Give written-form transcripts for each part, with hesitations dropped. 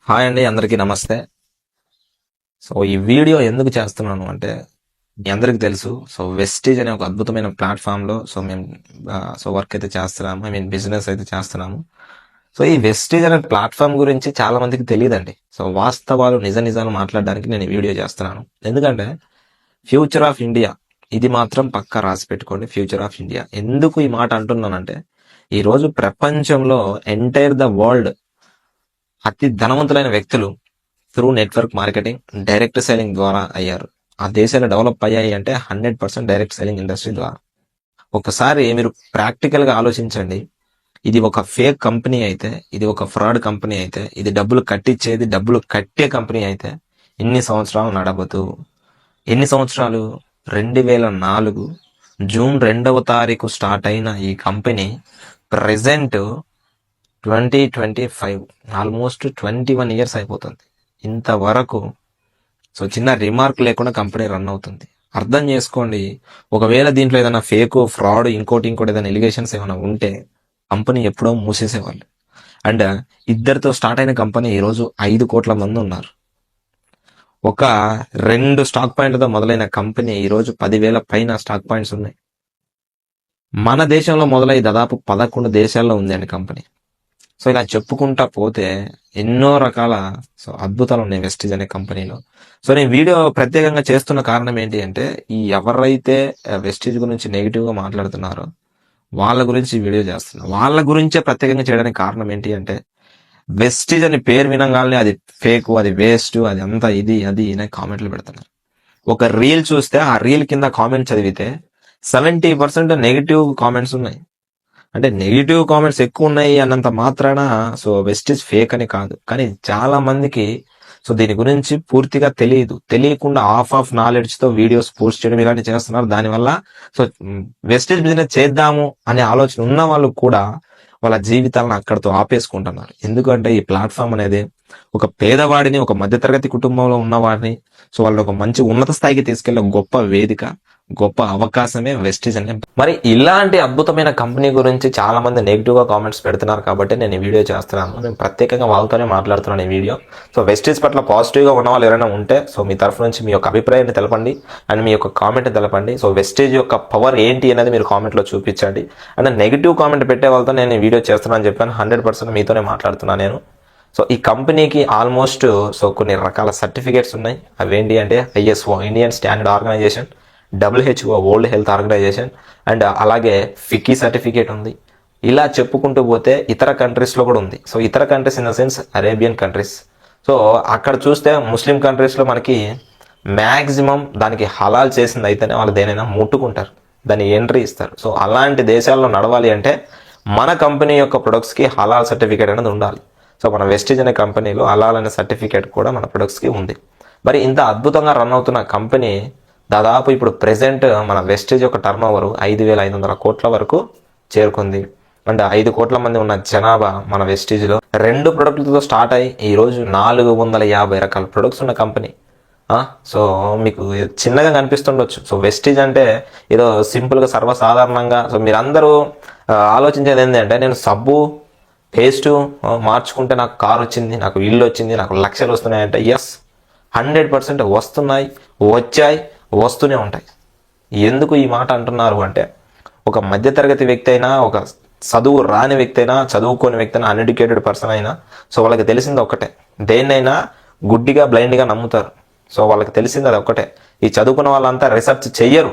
Hi అండి, అందరికీ నమస్తే. సో ఈ వీడియో ఎందుకు చేస్తున్నాను అంటే, మీ అందరికీ తెలుసు. సో వెస్టీజ్ అనే ఒక అద్భుతమైన ప్లాట్ఫామ్ లో మేము వర్క్ అయితే చేస్తున్నాము. బిజినెస్ అయితే చేస్తున్నాము. సో ఈ వెస్టీజ్ అనే ప్లాట్ఫామ్ గురించి చాలా మందికి తెలియదండి. సో వాస్తవాలు నిజాలు మాట్లాడడానికి నేను ఈ వీడియో చేస్తున్నాను. ఎందుకంటే ఫ్యూచర్ ఆఫ్ ఇండియా, ఇది మాత్రం పక్కా రాసి పెట్టుకోండి. Future of India. ఎందుకు ఈ మాట అంటున్నానంటే, ఈ రోజు ప్రపంచంలో ఎంటైర్ ద వరల్డ్ అతి ధనవంతులైన వ్యక్తులు through network marketing, direct selling ద్వారా అయ్యారు. ఆ దేశాలు డెవలప్ అయ్యాయి అంటే 100% డైరెక్ట్ సెల్లింగ్ ఇండస్ట్రీ ద్వారా. ఒకసారి మీరు ప్రాక్టికల్ గా ఆలోచించండి. ఇది ఒక ఫేక్ కంపెనీ అయితే, ఇది ఒక ఫ్రాడ్ కంపెనీ అయితే, ఇది డబ్బులు కట్టించేది, డబ్బులు కట్టే కంపెనీ అయితే ఎన్ని సంవత్సరాలు నడవదు? ఎన్ని సంవత్సరాలు? 2004 జూన్ 2వ తారీఖు స్టార్ట్ అయిన ఈ కంపెనీ ప్రెసెంట్ 2025 ఆల్మోస్ట్ 21 ఇయర్స్ అయిపోతుంది. ఇంతవరకు చిన్న రిమార్క్ లేకుండా కంపెనీ రన్ అవుతుంది. అర్థం చేసుకోండి. ఒకవేళ దీంట్లో ఏదైనా ఫేక్, ఫ్రాడ్, ఇంకోటి ఏదైనా ఎలిగేషన్స్ ఏమైనా ఉంటే కంపెనీ ఎప్పుడో మూసేసేవాళ్ళు. అండ్ ఇద్దరితో స్టార్ట్ అయిన కంపెనీ ఈరోజు 5 కోట్ల మంది ఉన్నారు. ఒక 2 స్టాక్ పాయింట్లతో మొదలైన కంపెనీ ఈరోజు 10,000 పైన స్టాక్ పాయింట్స్ ఉన్నాయి. మన దేశంలో మొదలై దాదాపు 11 దేశాల్లో ఉంది అండి కంపెనీ. సో ఇలా చెప్పుకుంటా పోతే ఎన్నో రకాల అద్భుతాలు ఉన్నాయి వెస్టీజ్ అనే కంపెనీలో. సో నేను వీడియో ప్రత్యేకంగా చేస్తున్న కారణం ఏంటి అంటే, ఈ ఎవరైతే వెస్టీజ్ గురించి నెగిటివ్ గా మాట్లాడుతున్నారో వాళ్ళ గురించి వీడియో చేస్తున్నా. వాళ్ళ గురించే ప్రత్యేకంగా చేయడానికి కారణం ఏంటి అంటే, వెస్టీజ్ అని పేరు వినగానే అది ఫేక్, అది వేస్ట్, అది అంతా ఇది అది అనే కామెంట్లు పెడుతున్నారు. ఒక రీల్ చూస్తే ఆ రీల్ కింద కామెంట్ చదివితే 70% నెగిటివ్ కామెంట్స్ ఉన్నాయి. అంటే నెగిటివ్ కామెంట్స్ ఎక్కువ ఉన్నాయి అన్నంత మాత్రాన వెస్టీజ్ ఫేక్ అని కాదు. కానీ చాలా మందికి దీని గురించి పూర్తిగా తెలియకుండా ఆఫ్ నాలెడ్జ్ తో వీడియోస్ పోస్ట్ చేయడం ఇలాంటి చేస్తున్నారు. దానివల్ల వెస్టీజ్ బిజినెస్ చేద్దాము అనే ఆలోచన ఉన్న వాళ్ళు కూడా వాళ్ళ జీవితాలను అక్కడితో ఆపేసుకుంటున్నారు. ఎందుకంటే ఈ ప్లాట్ఫామ్ అనేది ఒక పేదవాడిని, ఒక మధ్యతరగతి కుటుంబంలో ఉన్నవాడిని వాళ్ళు ఒక మంచి ఉన్నత స్థాయికి తీసుకెళ్లే గొప్ప వేదిక, గొప్ప అవకాశమే వెస్టీజ్ అనే. మరి ఇలాంటి అద్భుతమైన కంపెనీ గురించి చాలా మంది నెగిటివ్ గా కామెంట్స్ పెడుతున్నారు కాబట్టి నేను ఈ వీడియో చేస్తున్నాను. నేను ప్రత్యేకంగా వాళ్ళతోనే మాట్లాడుతున్నాను ఈ వీడియో. వెస్టీజ్ పట్ల పాజిటివ్ గా ఉన్న వాళ్ళు ఎవరైనా ఉంటే మీ తరఫు నుంచి మీ యొక్క అభిప్రాయాన్ని తెలపండి అండ్ మీ యొక్క కామెంట్ తెలపండి. వెస్టీజ్ యొక్క పవర్ ఏంటి అనేది మీరు కామెంట్ లో చూపించండి. అండ్ నెగిటివ్ కామెంట్ పెట్టే వాళ్ళతో నేను ఈ వీడియో చేస్తున్నాను చెప్పాను. 100% మీతోనే మాట్లాడుతున్నాను నేను. ఈ కంపెనీకి ఆల్మోస్ట్ కొన్ని రకాల సర్టిఫికేట్స్ ఉన్నాయి. అవేంటి అంటే ISO, Indian standard organisation, WHO, world health organisation, and అలాగే ఫికీ సర్టిఫికేట్ ఉంది. ఇలా చెప్పుకుంటూ పోతే ఇతర కంట్రీస్ లో కూడా ఉంది. ఇతర countries in the sense Arabian countries. అక్కడ చూస్తే ముస్లిం కంట్రీస్ లో మనకి మ్యాక్సిమం దానికి హలాల్ చేసింది అయితేనే వాళ్ళు దేనైనా ముట్టుకుంటారు, దాన్ని ఎంట్రీ ఇస్తారు. అలాంటి దేశాల్లో నడవాలి అంటే మన కంపెనీ యొక్క ప్రొడక్ట్స్ కి హలాల్ సర్టిఫికేట్ అనేది ఉండాలి. మన వెస్టీజ్ అనే కంపెనీలో హలాల్ అనే సర్టిఫికేట్ కూడా మన ప్రొడక్ట్స్ కి ఉంది. మరి ఇంత అద్భుతంగా రన్ అవుతున్న కంపెనీ దాదాపు ఇప్పుడు ప్రెసెంట్ మన వెస్టీజ్ యొక్క టర్న్ ఓవర్ 5,500 కోట్ల వరకు చేరుకుంది. అండ్ 5 కోట్ల మంది ఉన్న జనాభా మన వెస్టీజ్ లో 2 ప్రొడక్ట్లతో స్టార్ట్ అయ్యి ఈ రోజు 450 రకాల ప్రొడక్ట్స్ ఉన్న కంపెనీ. మీకు చిన్నగా కనిపిస్తుండొచ్చు. వెస్టీజ్ అంటే ఏదో సింపుల్ గా సర్వసాధారణంగా మీరందరూ ఆలోచించేది ఏంటంటే, నేను సబ్బు పేస్ట్ మార్చుకుంటే నాకు కారు వచ్చింది, నాకు ఇల్లు వచ్చింది, నాకు లక్షలు వస్తున్నాయంటే ఎస్, 100% వస్తున్నాయి, వచ్చాయి, వస్తూనే ఉంటాయి. ఎందుకు ఈ మాట అంటున్నారు అంటే, ఒక మధ్యతరగతి వ్యక్తి అయినా, ఒక చదువు రాని వ్యక్తి అయినా, చదువుకోని వ్యక్తి అయినా, అన్ఎడ్యుకేటెడ్ పర్సన్ అయినా వాళ్ళకి తెలిసింది ఒక్కటే, దేన్నైనా గుడ్డిగా బ్లైండ్ గా నమ్ముతారు. వాళ్ళకి తెలిసింది అది ఒక్కటే. ఈ చదువుకున్న వాళ్ళంతా రీసెర్చ్ చెయ్యరు,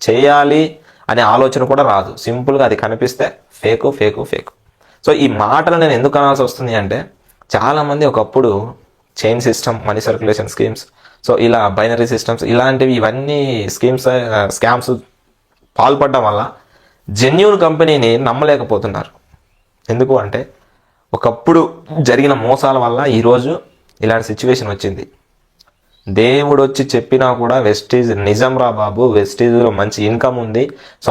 చేయాలి అనే ఆలోచన కూడా రాదు. సింపుల్ గా అది కనిపిస్తే ఫేకు ఫేకు ఫేకు. ఈ మాటలు నేను ఎందుకు అనాల్సి వస్తుంది అంటే, చాలా మంది ఒకప్పుడు chain system, money circulation schemes, ఇలా బైనరీ సిస్టమ్స్, ఇలాంటివి ఇవన్నీ స్కామ్స్ పాల్పడడం వల్ల జెన్యూన్ కంపెనీని నమ్మలేకపోతున్నారు. ఎందుకు అంటే, ఒకప్పుడు జరిగిన మోసాల వల్ల ఈరోజు ఇలాంటి సిచ్యువేషన్ వచ్చింది. దేవుడు వచ్చి చెప్పినా కూడా వెస్టీజ్ నిజం రా బాబు, వెస్టీజ్ లో మంచి ఇన్కమ్ ఉంది,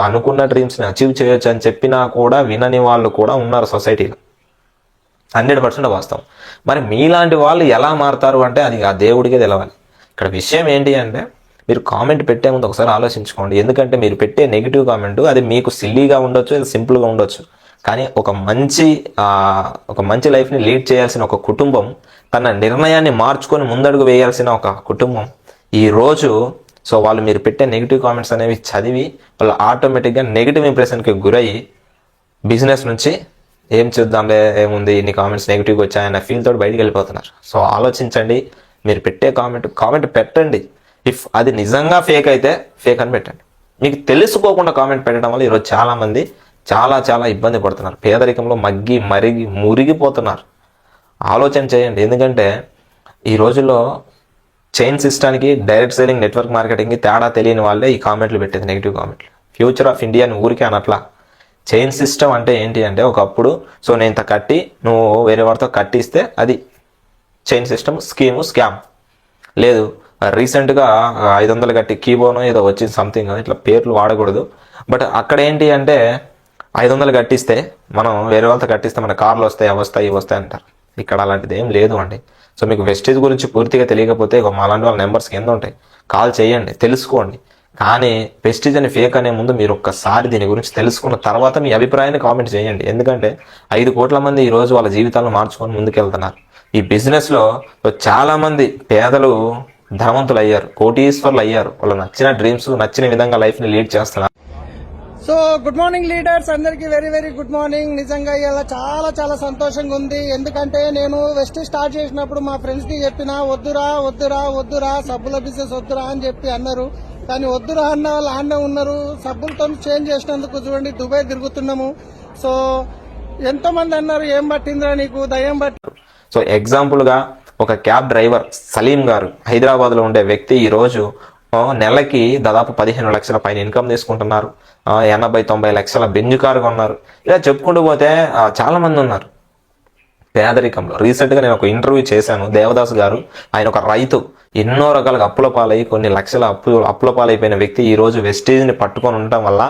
అనుకున్న డ్రీమ్స్ ని అచీవ్ చేయొచ్చు అని చెప్పినా కూడా వినని వాళ్ళు కూడా ఉన్నారు సొసైటీలో. 100% వాస్తవం. మరి మీలాంటి వాళ్ళు ఎలా మారుతారు అంటే అది ఆ దేవుడికే తెలవాలి. ఇక్కడ విషయం ఏంటి అంటే, మీరు కామెంట్ పెట్టే ముందు ఒకసారి ఆలోచించుకోండి. ఎందుకంటే మీరు పెట్టే నెగిటివ్ కామెంట్ అది మీకు సిల్లీగా ఉండొచ్చు, అది సింపుల్గా ఉండొచ్చు, కానీ ఒక మంచి లైఫ్ని లీడ్ చేయాల్సిన ఒక కుటుంబం, తన నిర్ణయాన్ని మార్చుకొని ముందడుగు వేయాల్సిన ఒక కుటుంబం ఈ రోజు సో వాళ్ళు మీరు పెట్టే నెగిటివ్ కామెంట్స్ అనేవి చదివి వాళ్ళు ఆటోమేటిక్గా నెగిటివ్ ఇంప్రెషన్కి గురయ్యి బిజినెస్ నుంచి ఏం చూద్దాంలే, ఏముంది ఇన్ని కామెంట్స్ నెగిటివ్గా వచ్చాయన్న ఫీల్ తోటి బయటికి వెళ్ళిపోతున్నారు. సో ఆలోచించండి, మీరు పెట్టే కామెంట్ పెట్టండి. ఇఫ్ అది నిజంగా ఫేక్ అయితే ఫేక్ అని పెట్టండి. మీకు తెలుసుకోకుండా కామెంట్ పెట్టడం వల్ల ఈరోజు చాలామంది చాలా ఇబ్బంది పడుతున్నారు, పేదరికంలో మరిగి మురిగిపోతున్నారు. ఆలోచన చేయండి. ఎందుకంటే ఈ రోజుల్లో చైన్ సిస్టానికి, డైరెక్ట్ సెల్లింగ్, నెట్వర్క్ మార్కెటింగ్కి తేడా తెలియని వాళ్ళే ఈ కామెంట్లు పెట్టేది, నెగిటివ్ కామెంట్లు. ఫ్యూచర్ ఆఫ్ ఇండియాని ఊరికే అనట్లా. చైన్ సిస్టమ్ అంటే ఏంటి అంటే, ఒకప్పుడు సో నేను ఇంత కట్టి నువ్వు వేరే వాడితో కట్టిస్తే అది చైన్ సిస్టమ్, స్కామ్. లేదు రీసెంట్గా 500 కట్టి కీబోనో ఏదో వచ్చింది సంథింగ్, ఇట్లా పేర్లు వాడకూడదు. బట్ అక్కడ ఏంటి అంటే 500 కట్టిస్తే మనం వేరే వాళ్ళతో కట్టిస్తే మన కార్లు వస్తాయి, అవి వస్తాయి అంటారు. ఇక్కడ అలాంటిది ఏం లేదు అండి. సో మీకు వెస్టేజ్ గురించి పూర్తిగా తెలియకపోతే మాలాంటి వాళ్ళ నెంబర్స్ కింద ఉంటాయి, కాల్ చేయండి, తెలుసుకోండి. కానీ వెస్టేజ్ అని ఫేక్ అనే ముందు మీరు ఒక్కసారి దీని గురించి తెలుసుకున్న తర్వాత మీ అభిప్రాయాన్ని కామెంట్ చేయండి. ఎందుకంటే 5 కోట్ల మంది ఈ రోజు వాళ్ళ జీవితాలను మార్చుకొని ముందుకెళ్తున్నారు. ఈ బిజినెస్లో చాలా మంది పేదలు ధనవంతులు అయ్యారు, కోటీశ్వర్లు అయ్యారు. వాళ్ళు నచ్చిన డ్రీమ్స్, నచ్చిన విధంగా లైఫ్ని లీడ్ చేస్తున్నారు. సో గుడ్ మార్నింగ్ లీడర్స్ అందరికి, వెరీ గుడ్ మార్నింగ్. నిజంగా ఇలా చాలా సంతోషంగా ఉంది. ఎందుకంటే నేను వెస్ట్ స్టార్ట్ చేసినప్పుడు మా ఫ్రెండ్స్ కి చెప్పిన వద్దురా సబ్బుల బిజినెస్ వద్దురా అని చెప్పి అన్నారు. కానీ వద్దురా అన్న వాళ్ళు ఆడనే ఉన్నారు. సబ్బులతో చేంజ్ చేసినందుకు చూడండి దుబాయ్ తిరుగుతున్నాము. సో ఎంతో మంది అన్నారు ఏం పట్టిందిరా నీకు, దయ్యం పట్టి. సో ఎగ్జాంపుల్గా ఒక క్యాబ్ డ్రైవర్ సలీం గారు, హైదరాబాద్లో ఉండే వ్యక్తి, ఈరోజు నెలకి దాదాపు 15 లక్షల పైన ఇన్కమ్ తీసుకుంటున్నారు. 80-90 లక్షల బెంజ్ కారు కొన్నారు. ఇలా చెప్పుకుంటూ పోతే చాలా మంది ఉన్నారు పేదరికంలో. రీసెంట్గా నేను ఒక ఇంటర్వ్యూ చేశాను. దేవదాస్ గారు, ఆయన ఒక రైతు, ఎన్నో రకాలుగా అప్పుల పాలై కొన్ని లక్షల అప్పుల పాలైపోయిన వ్యక్తి ఈ రోజు వెస్టేజ్ని పట్టుకొని ఉండటం వల్ల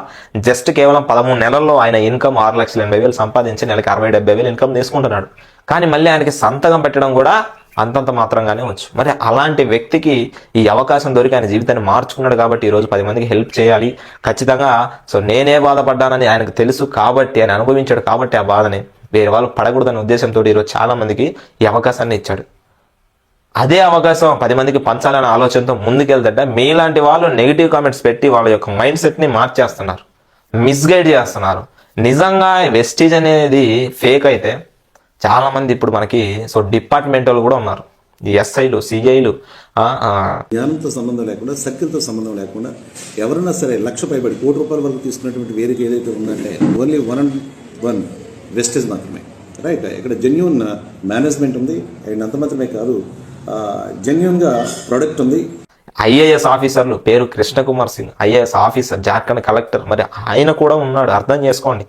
జస్ట్ కేవలం 13 నెలల్లో ఆయన ఇన్కమ్ 6,80,000 సంపాదించి నెలకి 60-70,000 ఇన్కమ్ తీసుకుంటున్నాడు. కానీ మళ్ళీ ఆయనకి సంతకం పెట్టడం కూడా అంతంత మాత్రంగానే వచ్చు. మరి అలాంటి వ్యక్తికి ఈ అవకాశం దొరికి ఆయన జీవితాన్ని మార్చుకున్నాడు. కాబట్టి ఈరోజు 10 మందికి హెల్ప్ చేయాలి ఖచ్చితంగా. సో నేనే బాధపడ్డానని ఆయనకు తెలుసు కాబట్టి, ఆయన అనుభవించాడు కాబట్టి ఆ బాధని వేరే వాళ్ళు పడకూడదనే ఉద్దేశంతో ఈరోజు చాలా మందికి ఈ అవకాశాన్ని ఇచ్చాడు. అదే అవకాశం 10 మందికి పంచాలనే ఆలోచనతో ముందుకెళ్తుంటే మీలాంటి వాళ్ళు నెగిటివ్ కామెంట్స్ పెట్టి వాళ్ళ యొక్క మైండ్ సెట్ని మార్చేస్తున్నారు, మిస్గైడ్ చేస్తున్నారు. నిజంగా వెస్టేజ్ అనేది ఫేక్ అయితే చాలా మంది ఇప్పుడు మనకి సో డిపార్ట్మెంటల్ కూడా ఉన్నారు, ఈ ఎస్ఐలు, సిఐలు. జ్ఞానంతో సంబంధం లేకుండా, శక్తితో సంబంధం లేకుండా ఎవరైనా సరే 1,00,000 పైబడి కోటి రూపాయల వరకు తీసుకున్నటువంటి వేరేకి ఏదైతే ఉందంటే ఓన్లీ 1 వెస్టేజ్ మాత్రమే. రైట్, ఇక్కడ జెన్యూన్ మేనేజ్మెంట్ ఉంది. అండ్ అంత మాత్రమే కాదు, జెన్యూన్గా ప్రొడక్ట్ ఉంది. ఐఏఎస్ ఆఫీసర్లు, పేరు Krishna Kumar Singh, IAS officer, Jharkhand collector. మరి ఆయన కూడా ఉన్నాడు, అర్థం చేసుకోండి.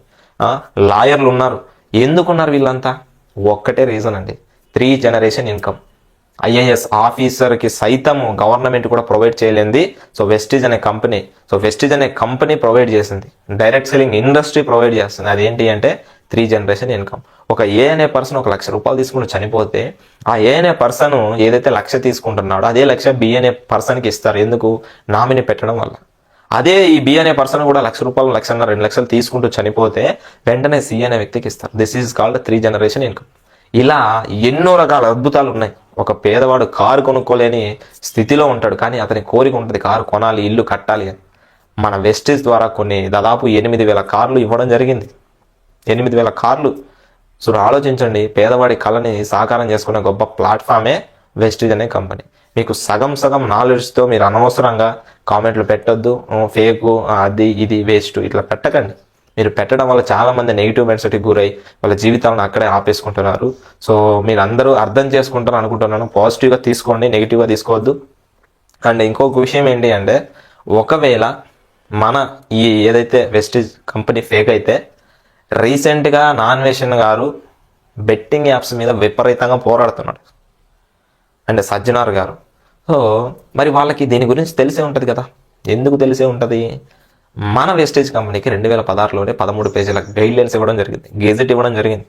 లాయర్లు ఉన్నారు. ఎందుకున్నారు వీళ్ళంతా? ఒక్కటే రీజన్ అండి, 3 జనరేషన్ ఇన్కమ్. ఐఏఎస్ ఆఫీసర్కి సైతం గవర్నమెంట్ కూడా ప్రొవైడ్ చేయలేంది సో వెస్టేజ్ అనే కంపెనీ. సో వెస్టేజ్ అనే కంపెనీ ప్రొవైడ్ చేసింది, డైరెక్ట్ సెల్లింగ్ ఇండస్ట్రీ ప్రొవైడ్ చేస్తుంది. అదేంటి అంటే 3 జనరేషన్ ఇన్కమ్. ఒక ఏ అనే పర్సన్ 1,00,000 రూపాయలు తీసుకుని చనిపోతే ఆ ఏ అనే పర్సన్ ఏదైతే 1,00,000 తీసుకుంటున్నాడో అదే 1,00,000 బి అనే పర్సన్కి ఇస్తారు. ఎందుకు? నామినీ పెట్టడం వల్ల. అదే ఈ బి అనే పర్సన్ కూడా 1,00,000 రూపాయలు, 1,00,000, 2 లక్షలు తీసుకుంటూ చనిపోతే వెంటనే సి అనే వ్యక్తికి ఇస్తారు. This is called 3 generation income. ఇలా ఎన్నో రకాల అద్భుతాలు ఉన్నాయి. ఒక పేదవాడు కారు కొనుక్కోలేని స్థితిలో ఉంటాడు, కానీ అతని కోరిక ఉంటుంది కారు కొనాలి, ఇల్లు కట్టాలి అని. మన వెస్టేజ్ ద్వారా దాదాపు 8,000 కార్లు ఇవ్వడం జరిగింది. 8,000 కార్లు. సో ఆలోచించండి, పేదవాడి కళని సాకారం చేసుకునే గొప్ప ప్లాట్ఫామే వెస్టేజ్ అనే కంపెనీ. మీకు సగం నాలెడ్జ్తో మీరు అనవసరంగా కామెంట్లు పెట్టొద్దు, ఫేకు, అది ఇది వేస్ట్, ఇట్లా పెట్టకండి. మీరు పెట్టడం వల్ల చాలా మంది నెగిటివ్ మైండ్సెట్కి గురై వాళ్ళ జీవితాలను అక్కడే ఆపేసుకుంటున్నారు. సో మీరు అందరూ అర్థం చేసుకుంటారు అనుకుంటున్నాను. పాజిటివ్గా తీసుకోండి, నెగిటివ్గా తీసుకోవద్దు. అండ్ ఇంకొక విషయం ఏంటి అంటే, ఒకవేళ మన ఈ ఏదైతే వెస్టేజ్ కంపెనీ ఫేక్ అయితే, రీసెంట్గా నాన్వేషన్ గారు బెట్టింగ్ యాప్స్ మీద విపరీతంగా పోరాడుతున్నాడు, అండ్ సజ్జనార్ గారు. సో మరి వాళ్ళకి దీని గురించి తెలిసే ఉంటుంది కదా. ఎందుకు తెలిసే ఉంటుంది? మన వెస్టేజ్ కంపెనీకి 2016లోనే 13 పేజీల గైడ్ లైన్స్ ఇవ్వడం జరిగింది, గెజెట్ ఇవ్వడం జరిగింది.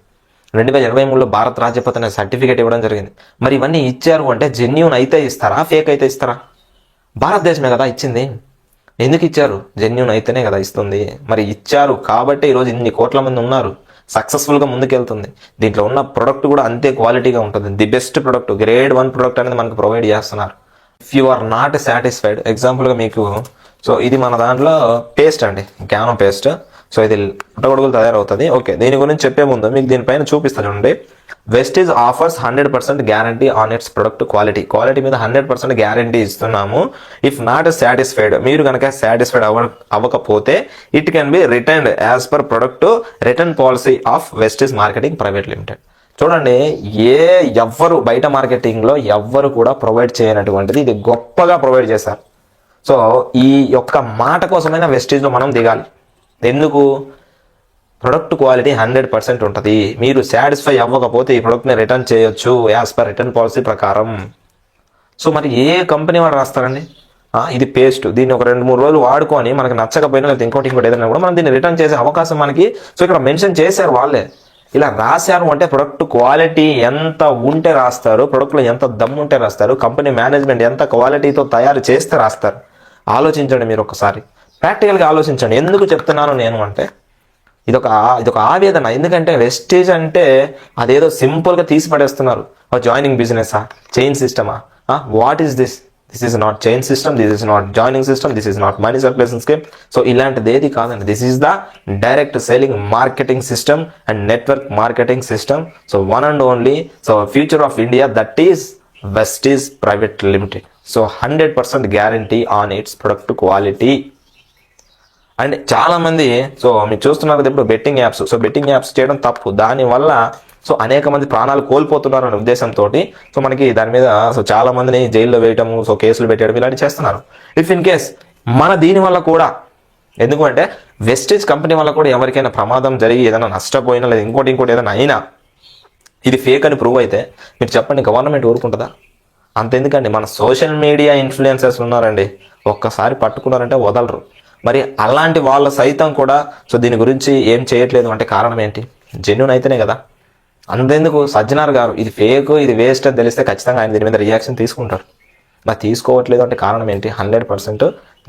2023లో భారత రాజ్యపతి అనే సర్టిఫికేట్ ఇవ్వడం జరిగింది. మరి ఇవన్నీ ఇచ్చారు అంటే జెన్యూన్ అయితే ఇస్తారా, ఫేక్ అయితే ఇస్తారా? భారతదేశమే కదా ఇచ్చింది. ఎందుకు ఇచ్చారు? జెన్యూన్ అయితేనే కదా ఇస్తుంది. మరి ఇచ్చారు కాబట్టి ఈరోజు ఇన్ని కోట్ల మంది ఉన్నారు. సక్సెస్ఫుల్గా ముందుకెళ్తుంది. దీంట్లో ఉన్న ప్రొడక్ట్ కూడా అంతే క్వాలిటీగా ఉంటుంది. The best product, grade 1 product అనేది మనకు ప్రొవైడ్ చేస్తున్నారు. If you are not satisfied, ఎగ్జాంపుల్గా మీకు సో ఇది మన దాంట్లో పేస్ట్ అండి, క్యానో పేస్ట్. సో ఇది పుట్టగొడుగులు తయారవుతుంది. ఓకే, దీని గురించి చెప్పే ముందు మీకు దీనిపైన చూపిస్తాను చూడండి. Vestige offers 100% guarantee on its product quality మీద 100% గ్యారంటీ ఇస్తున్నాము. ఇఫ్ నాట్ సాటిస్ఫైడ్, మీరు కనుక సాటిస్ఫైడ్ అవ్వకపోతే it can be returned as per product return policy of Vestige marketing private limited. చూడండి, ఎవ్వరు బయట మార్కెటింగ్లో ఎవ్వరు కూడా ప్రొవైడ్ చేయనటువంటిది ఇది గొప్పగా ప్రొవైడ్ చేశారు. సో ఈ యొక్క మాట కోసమైనా వెస్టీజ్లో మనం దిగాలి. ఎందుకు? ప్రొడక్ట్ క్వాలిటీ 100% ఉంటుంది. మీరు సాటిస్ఫై అవ్వకపోతే ఈ ప్రొడక్ట్ని రిటర్న్ చేయొచ్చు యాజ్ పర్ రిటర్న్ పాలసీ ప్రకారం. సో మరి ఏ కంపెనీ వాడు రాస్తారండి? ఇది పేస్ట్, దీన్ని ఒక 2-3 రోజులు వాడుకొని మనకి నచ్చకపోయినా లేదా ఇంకోటి ఏదైనా కూడా మనం దీన్ని రిటర్న్ చేసే అవకాశం మనకి సో ఇక్కడ మెన్షన్ చేశారు వాళ్ళే. ఇలా రాశారు అంటే ప్రొడక్ట్ క్వాలిటీ ఎంత ఉంటే రాస్తారు, ప్రొడక్ట్లో ఎంత దమ్ము ఉంటే రాస్తారు, కంపెనీ మేనేజ్మెంట్ ఎంత క్వాలిటీతో తయారు చేస్తే రాస్తారు. ఆలోచించండి మీరు ఒకసారి, ప్రాక్టికల్గా ఆలోచించండి. ఎందుకు చెప్తున్నాను నేను అంటే ఇదొక ఆవేదన. ఎందుకంటే వెస్టేజ్ అంటే అదేదో సింపుల్గా తీసి పడేస్తున్నారు. జాయినింగ్ బిజినెసా, చైన్ సిస్టమా? What is this? This is not chain system, this is not joining system, this is not money circulation scheme. So ఇలాంటిది ఏది కాదండి. This is the direct selling marketing system and network marketing system. So one and only so future of India, that is Vestige private limited. So 100% guarantee on its product quality. And చాలా మంది so మీరు చూస్తున్నారు ఇప్పుడు betting apps. So betting apps చేయడం తప్పు. దానివల్ల so అనేక మంది ప్రాణాలు కోల్పోతున్నారు అనే ఉద్దేశంతో సో మనకి దాని మీద సో చాలా మందిని జైల్లో వేయటము, సో కేసులు పెట్టడం ఇలాంటివి చేస్తున్నారు. ఇఫ్ ఇన్ కేస్ మన దీని వల్ల కూడా, ఎందుకంటే వెస్టేజ్ కంపెనీ వల్ల కూడా ఎవరికైనా ప్రమాదం జరిగి ఏదైనా నష్టపోయినా లేదా ఇంకోటి ఏదైనా అయినా ఇది ఫేక్ అని ప్రూవ్ అయితే మీరు చెప్పండి, గవర్నమెంట్ ఊరుకుంటుందా? అంతెందుకండి, మన సోషల్ మీడియా ఇన్ఫ్లుయెన్సర్స్ ఉన్నారండి, ఒక్కసారి పట్టుకున్నారంటే వదలరు. మరి అలాంటి వాళ్ళ సైతం కూడా సో దీని గురించి ఏం చేయట్లేదు అంటే కారణం ఏంటి? జెన్యూన్ అయితేనే కదా. అంతెందుకు, సజ్జనార్ గారు ఇది ఫేక్, ఇది వేస్ట్ అని తెలిస్తే ఖచ్చితంగా ఆయన దీని మీద రియాక్షన్ తీసుకుంటారు. మరి తీసుకోవట్లేదు అంటే కారణం ఏంటి? 100%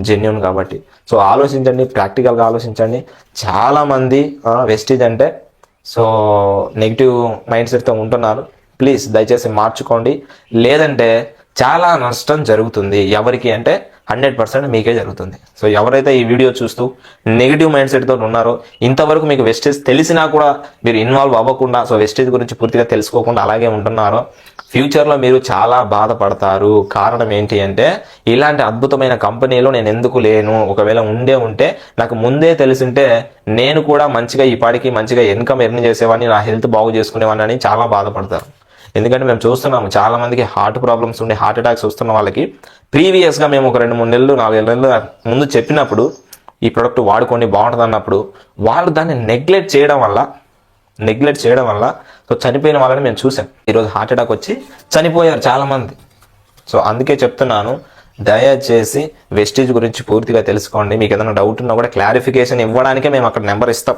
జెన్యూన్ కాబట్టి. సో ఆలోచించండి, ప్రాక్టికల్గా ఆలోచించండి. చాలామంది వెస్టీజ్ అంటే సో నెగిటివ్ మైండ్ సెట్తో ఉంటున్నారు. ప్లీజ్ దయచేసి మార్చుకోండి, లేదంటే చాలా నష్టం జరుగుతుంది. ఎవరికి అంటే 100% మీకే జరుగుతుంది. సో ఎవరైతే ఈ వీడియో చూస్తూ నెగిటివ్ మైండ్ సెట్తో ఉన్నారో, ఇంతవరకు మీకు వెస్టేజ్ తెలిసినా కూడా మీరు ఇన్వాల్వ్ అవ్వకుండా సో వెస్టేజ్ గురించి పూర్తిగా తెలుసుకోకుండా అలాగే ఉంటున్నారో, ఫ్యూచర్లో మీరు చాలా బాధపడతారు. కారణం ఏంటి అంటే ఇలాంటి అద్భుతమైన కంపెనీలో నేను ఎందుకు లేను, ఒకవేళ ఉంటే నాకు ముందే తెలిసింటే నేను కూడా మంచిగా ఈ పాటికి మంచిగా ఇన్కమ్ ఎర్న్ చేసేవాడిని, నా హెల్త్ బాగు చేసుకునేవాడిని అని చాలా బాధపడతారు. ఎందుకంటే మేము చూస్తున్నాము చాలా మందికి హార్ట్ ప్రాబ్లమ్స్ ఉండి హార్ట్ అటాక్స్ వస్తున్న వాళ్ళకి ప్రీవియస్గా మేము ఒక 2-3 నెలలు 4 నెలలు ముందు చెప్పినప్పుడు ఈ ప్రోడక్ట్ వాడుకోండి బాగుంటుంది అన్నప్పుడు వాళ్ళు దాన్ని నెగ్లెక్ట్ చేయడం వల్ల సో చనిపోయిన వాళ్ళని మేము చూసాం. ఈరోజు హార్ట్ అటాక్ వచ్చి చనిపోయారు చాలామంది. సో అందుకే చెప్తున్నాను, దయచేసి వెస్టేజ్ గురించి పూర్తిగా తెలుసుకోండి. మీకు ఏదైనా డౌట్ ఉన్నా కూడా క్లారిఫికేషన్ ఇవ్వడానికే మేము అక్కడ నెంబర్ ఇస్తాం.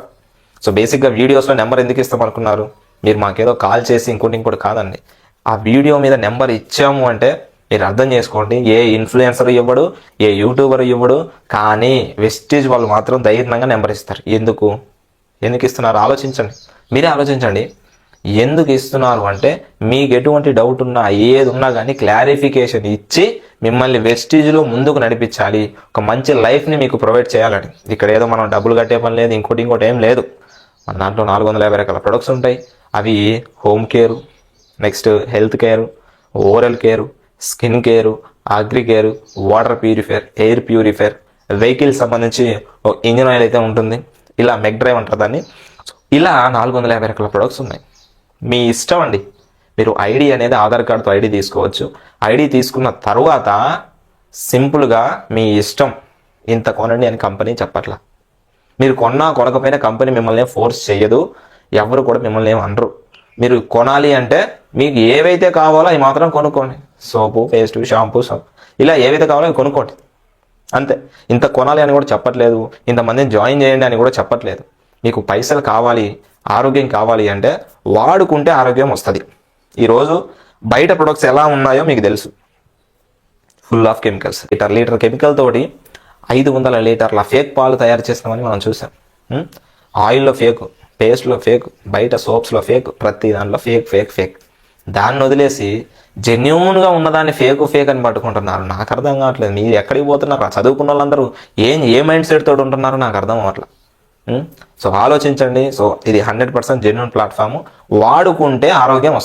సో బేసిక్గా వీడియోస్లో నెంబర్ ఎందుకు ఇస్తాం అనుకున్నారు? మీరు మాకేదో కాల్ చేసి ఇంకోటి కాదండి. ఆ వీడియో మీద నెంబర్ ఇచ్చాము అంటే మీరు అర్థం చేసుకోండి, ఏ ఇన్ఫ్లుయెన్సర్ ఇవ్వడు, ఏ యూట్యూబర్ ఇవ్వడు, కానీ వెస్టేజ్ వాళ్ళు మాత్రం ధైర్యంగా నెంబర్ ఇస్తారు. ఎందుకు ఇస్తున్నారు? ఆలోచించండి, మీరే ఆలోచించండి. ఎందుకు ఇస్తున్నారు అంటే మీకు ఎటువంటి డౌట్ ఉన్నా ఏది ఉన్నా కానీ క్లారిఫికేషన్ ఇచ్చి మిమ్మల్ని వెస్టేజ్లో ముందుకు నడిపించాలి, ఒక మంచి లైఫ్ని మీకు ప్రొవైడ్ చేయాలని. ఇక్కడ ఏదో మనం డబ్బులు కట్టే పని లేదు, ఇంకోటి ఏం లేదు. మన దాంట్లో 450 రకాల ప్రొడక్ట్స్ ఉంటాయి. అవి home care, next health care, oral care, skin care, agri care, water purifier, air purifier, vehicle సంబంధించి ఇంజిన్ ఆయిల్ అయితే ఉంటుంది, ఇలా మెక్ డ్రైవ్ అంటారు దాన్ని. ఇలా 450 రకాల ప్రొడక్ట్స్ ఉన్నాయి. మీ ఇష్టం అండి. మీరు ఐడి అనేది ఆధార్ కార్డుతో ఐడి తీసుకోవచ్చు. ఐడి తీసుకున్న తర్వాత సింపుల్గా మీ ఇష్టం ఇంత కొనండి అని కంపెనీ చెప్పట్లా. మీరు కొనకపోయినా కంపెనీ మిమ్మల్ని ఫోర్స్ చేయదు, ఎవరు కూడా మిమ్మల్ని ఏం అనరు. మీరు కొనాలి అంటే మీకు ఏవైతే కావాలో అవి మాత్రం కొనుక్కోండి. సోపు, పేస్ట్, షాంపూ, ఇలా ఏవైతే కావాలో అవి కొనుక్కోండి, అంతే. ఇంత కొనాలి అని కూడా చెప్పట్లేదు, ఇంతమందిని జాయిన్ చేయండి అని కూడా చెప్పట్లేదు. మీకు పైసలు కావాలి, ఆరోగ్యం కావాలి అంటే వాడుకుంటే ఆరోగ్యం వస్తుంది. ఈరోజు బయట ప్రొడక్ట్స్ ఎలా ఉన్నాయో మీకు తెలుసు, full of chemicals. Litre chemical తోటి 500 లీటర్ల ఫేక్ పాలు తయారు చేస్తామని మనం చూసాం. ఆయిల్లో ఫేక్, పేస్ట్లో ఫేక్, బయట సోప్స్లో ఫేక్, ప్రతి దాంట్లో ఫేక్. దాన్ని వదిలేసి జెన్యూన్గా ఉన్నదాన్ని ఫేక్ అని పట్టుకుంటున్నారు. నాకు అర్థం కావట్లేదు. మీరు ఎక్కడికి పోతున్నారు? చదువుకున్న వాళ్ళందరూ ఏ మైండ్ సెట్ తోటి ఉంటున్నారో నాకు అర్థం అవ్వట్లేదు. సో ఆలోచించండి. సో ఇది 100% జెన్యూన్ ప్లాట్ఫామ్. వాడుకుంటే ఆరోగ్యం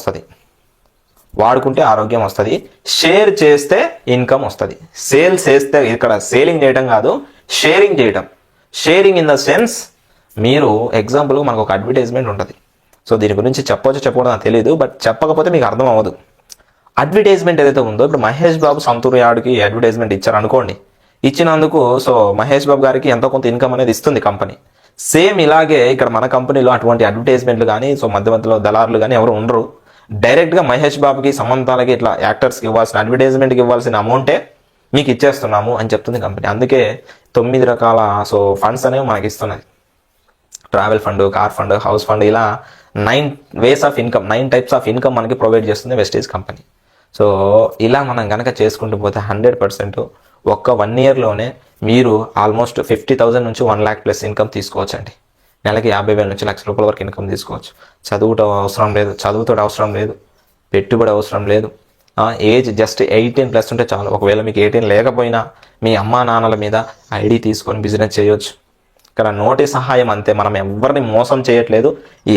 వస్తుంది. షేర్ చేస్తే ఇన్కమ్ వస్తుంది. సేల్స్ చేస్తే, ఇక్కడ సేలింగ్ చేయడం కాదు, షేరింగ్ చేయడం. షేరింగ్ ఇన్ ద సెన్స్, మీరు ఎగ్జాంపుల్ మనకు ఒక అడ్వర్టైజ్మెంట్ ఉంటుంది. సో దీని గురించి చెప్పకూడదు నాకు తెలియదు, బట్ చెప్పకపోతే మీకు అర్థం అవ్వదు. అడ్వర్టైజ్మెంట్ ఏదైతే ఉందో, ఇప్పుడు మహేష్ బాబు సొంతూరు యార్డ్కి అడ్వర్టైజ్మెంట్ ఇచ్చారు అనుకోండి. ఇచ్చినందుకు సో మహేష్ బాబు గారికి ఎంతో కొంత ఇన్కమ్ అనేది ఇస్తుంది కంపెనీ. సేమ్ ఇలాగే ఇక్కడ మన కంపెనీలో అటువంటి అడ్వర్టైజ్మెంట్లు కానీ, సో మధ్యలో దళారులు కానీ ఎవరు ఉండరు. డైరెక్ట్గా మహేష్ బాబుకి, సమంతాలకి, ఇట్లా యాక్టర్స్కి ఇవ్వాల్సిన, అడ్వర్టైజ్మెంట్కి ఇవ్వాల్సిన అమౌంటే మీకు ఇచ్చేస్తున్నాము అని చెప్తుంది కంపెనీ. అందుకే 9 రకాల సో ఫండ్స్ అనేవి మనకి ఇస్తున్నాయి. Travel fund, car fund, house fund, ఇలా 9 ways of income, 9 types of income మనకి ప్రొవైడ్ చేస్తుంది వెస్టేజ్ కంపెనీ. సో ఇలా మనం కనుక చేసుకుంటూ పోతే 100% ఒక్క 1 ఇయర్లోనే మీరు ఆల్మోస్ట్ 50,000 నుంచి 1 lakh ప్లస్ ఇన్కమ్ తీసుకోవచ్చండి. నెలకి 50,000 నుంచి ₹1,00,000 వరకు ఇన్కమ్ తీసుకోవచ్చు. చదువుతో అవసరం లేదు, పెట్టుబడి అవసరం లేదు. ఏజ్ జస్ట్ 18+ ఉంటే చాలు. ఒకవేళ మీకు 18 లేకపోయినా మీ అమ్మా నాన్నల మీద ఐడి తీసుకొని బిజినెస్ చేయొచ్చు. ఇక్కడ నోటి సహాయం అంతే. మనం ఎవరిని మోసం చేయట్లేదు,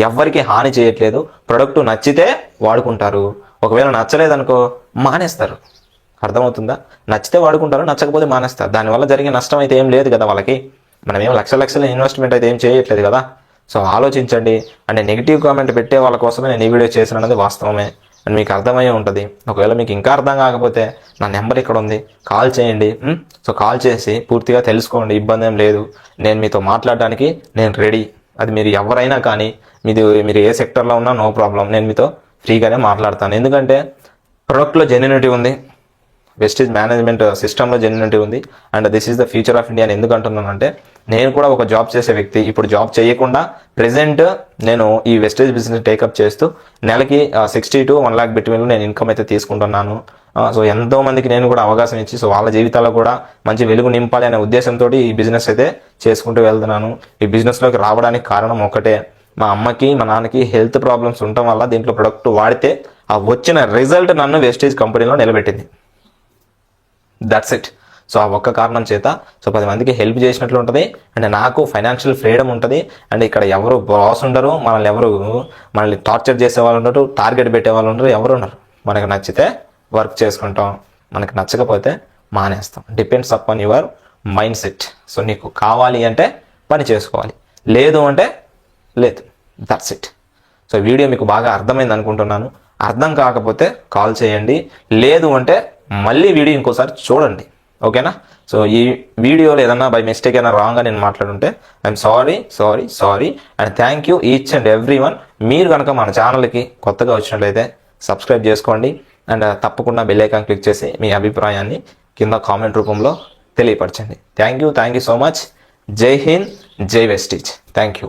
ఎవరికి హాని చేయట్లేదు. ప్రొడక్ట్ నచ్చితే వాడుకుంటారు, ఒకవేళ నచ్చలేదనుకో మానేస్తారు. అర్థమవుతుందా? నచ్చితే వాడుకుంటారు, నచ్చకపోతే మానేస్తారు. దానివల్ల జరిగే నష్టం అయితే ఏం లేదు కదా వాళ్ళకి. మనం ఏం లక్షల ఇన్వెస్ట్మెంట్ అయితే ఏం చేయట్లేదు కదా. సో ఆలోచించండి. అంటే నెగిటివ్ కామెంట్ పెట్టే వాళ్ళ కోసమే నేను ఈ వీడియో చేసిన అనేది వాస్తవమే అని మీకు అర్థమయ్యే ఉంటుంది. ఒకవేళ మీకు ఇంకా అర్థం కాకపోతే నా నెంబర్ ఇక్కడ ఉంది, కాల్ చేయండి. సో కాల్ చేసి పూర్తిగా తెలుసుకోండి, ఇబ్బంది ఏం లేదు. నేను మీతో మాట్లాడడానికి నేను రెడీ. అది మీరు ఎవరైనా కానీ, మీరు ఏ సెక్టర్లో ఉన్నా నో ప్రాబ్లం, నేను మీతో ఫ్రీగానే మాట్లాడతాను. ఎందుకంటే ప్రొడక్ట్లో జెన్యూనిటీ ఉంది, వెస్టేజ్ మేనేజ్మెంట్ సిస్టంలో జెన్యూనిటీ ఉంది. And this is the future of India అని ఎందుకు అంటున్నానంటే, నేను కూడా ఒక జాబ్ చేసే వ్యక్తి. ఇప్పుడు జాబ్ చేయకుండా ప్రెసెంట్ నేను ఈ వెస్టేజ్ బిజినెస్ టేకప్ చేస్తూ నెలకి 60 to 1 lakh బిట్వీన్లో నేను ఇన్కమ్ అయితే తీసుకుంటున్నాను. సో ఎంతో మందికి నేను కూడా అవకాశం ఇచ్చి, సో వాళ్ళ జీవితాల్లో కూడా మంచి వెలుగు నింపాలి అనే ఉద్దేశంతో ఈ బిజినెస్ అయితే చేసుకుంటూ వెళ్తున్నాను. ఈ బిజినెస్లోకి రావడానికి కారణం ఒకటే, మా అమ్మకి మా నాన్నకి హెల్త్ ప్రాబ్లమ్స్ ఉండటం వల్ల దీంట్లో ప్రొడక్ట్ వాడితే ఆ వచ్చిన రిజల్ట్ నన్ను వెస్టేజ్ కంపెనీలో నిలబెట్టింది. That's it. సో ఆ ఒక్క కారణం చేత సో 10 మందికి హెల్ప్ చేసినట్లు ఉంటుంది. అండ్ నాకు ఫైనాన్షియల్ ఫ్రీడమ్ ఉంటుంది. అండ్ ఇక్కడ ఎవరు బాస్ ఉండరు, మనల్ని టార్చర్ చేసే వాళ్ళు ఉండరు, టార్గెట్ పెట్టే వాళ్ళు ఉండరు, ఎవరు ఉండరు. మనకు నచ్చితే వర్క్ చేసుకుంటాం, మనకు నచ్చకపోతే మానేస్తాం. Depends upon your mind set. So నీకు కావాలి అంటే పని చేసుకోవాలి, లేదు అంటే లేదు. That's it. సో వీడియో మీకు బాగా అర్థమైంది అనుకుంటున్నాను. అర్థం కాకపోతే కాల్ చేయండి, లేదు అంటే మళ్ళీ వీడియో ఇంకోసారి చూడండి. ఓకేనా? సో ఈ వీడియోలో ఏదన్నా బై మిస్టేక్ అయినా రాంగ్గా నేను మాట్లాడుంటే I'm sorry and thank you each and every one. మీరు కనుక మన ఛానల్కి కొత్తగా వచ్చినట్లయితే సబ్స్క్రైబ్ చేసుకోండి. అండ్ తప్పకుండా బెల్ ఐకాన్ క్లిక్ చేసి మీ అభిప్రాయాన్ని కింద కామెంట్ రూపంలో తెలియపరచండి. Thank you so much. జై హింద్, జై వెస్టీజ్. Thank you.